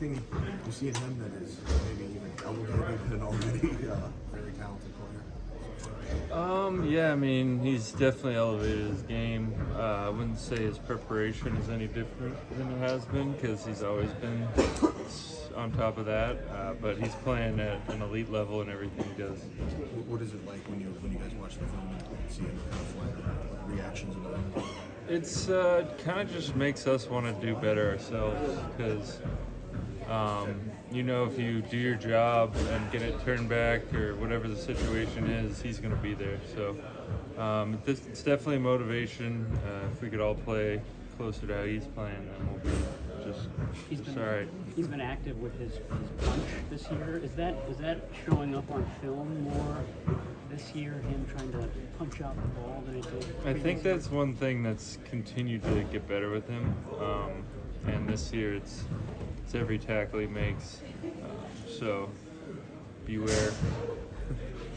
anything you see in him that is maybe even elevated an already very talented player? Yeah, I mean, he's definitely elevated his game. I wouldn't say his preparation is any different than it has been because he's always been on top of that. But he's playing at an elite level in everything he does. What is it like when you guys watch the film and see him kind of fly, like reactions and all that? It's kind of just makes us want to do better ourselves because, if you do your job and get it turned back or whatever the situation is, he's going to be there. So it's definitely motivation. If we could all play closer to how he's playing, then we'll be just all right. He's been active with his punch this year. Is that showing up on film more this year? Him trying to punch out the ball than it did. I think that's one thing that's continued to get better with him. And this year it's every tackle he makes. So beware.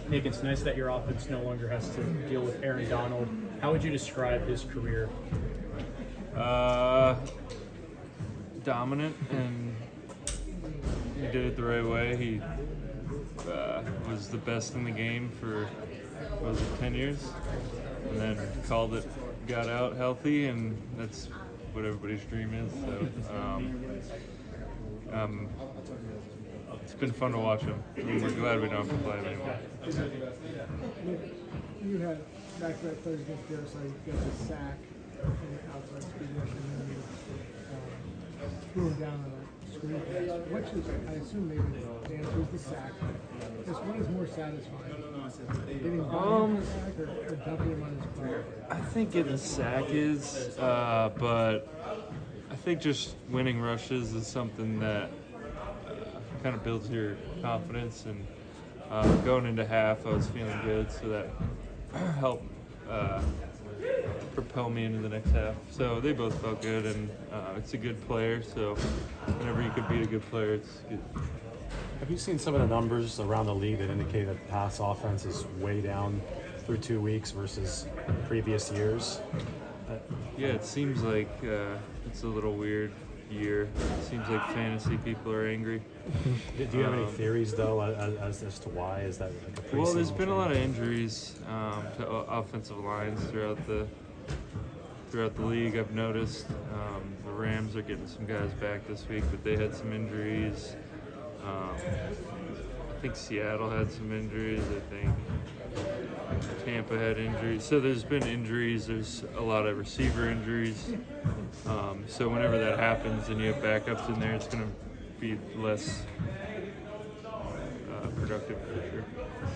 Nick, it's nice that your offense no longer has to deal with Aaron Donald. How would you describe his career? Dominant, and he did it the right way. He was the best in the game for, 10 years? And then called it, got out healthy, and that's what everybody's dream is. So it's been fun to watch him. I mean, we're glad we don't have to play him anymore. You had back-to-back plays against the other side. You got a sack in the outside speed rush, and then you threw him down on a screen pass. Which is, I assume, maybe the answer is the sack. Just what is more satisfying? Getting the sack or dumping him on his play? I think getting a sack is, but I think just winning rushes is something that kind of builds your confidence. And going into half, I was feeling good, so that helped propel me into the next half. So they both felt good, and it's a good player. So whenever you could beat a good player, it's good. Have you seen some of the numbers around the league that indicate that pass offense is way down through 2 weeks versus previous years? Yeah, it seems like it's a little weird year. It seems like fantasy people are angry. Do you have any theories, though, as to why? Is that like a preseason Well, there's been a lot of change? injuries to offensive lines throughout the league. I've noticed the Rams are getting some guys back this week, but they had some injuries. I think Seattle had some injuries. I think Tampa had injuries. So there's been injuries. There's a lot of receiver injuries. So whenever that happens and you have backups in there, it's going to be less productive for sure.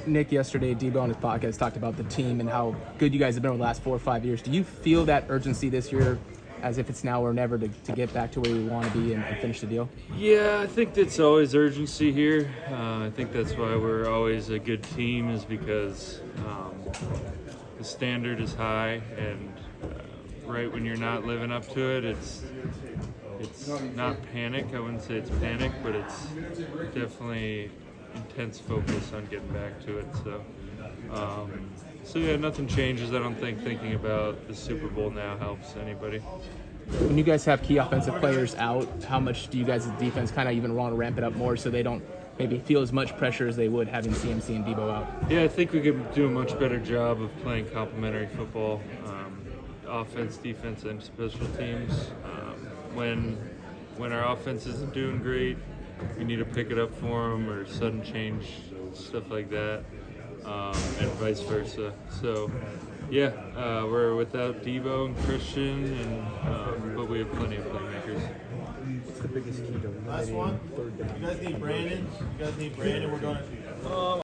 Nick, yesterday, Debo on his podcast talked about the team and how good you guys have been over the last 4 or 5 years. Do you feel that urgency this year, as if it's now or never, to get back to where you want to be and finish the deal? Yeah, I think that's always urgency here. I think that's why we're always a good team, is because the standard is high, and right when you're not living up to it, it's not panic. I wouldn't say it's panic, but it's definitely intense focus on getting back to it. So yeah, nothing changes. I don't think thinking about the Super Bowl now helps anybody. When you guys have key offensive players out, how much do you guys as defense kind of even want to ramp it up more so they don't maybe feel as much pressure as they would having CMC and Debo out? Yeah, I think we could do a much better job of playing complementary football, offense, defense, and special teams. When our offense isn't doing great, we need to pick it up for them, or sudden change, stuff like that, and vice versa. So, yeah, we're without Debo and Christian, but we have plenty of playmakers. What's the biggest key to Last one. third down? You guys need Brandon. We're going to.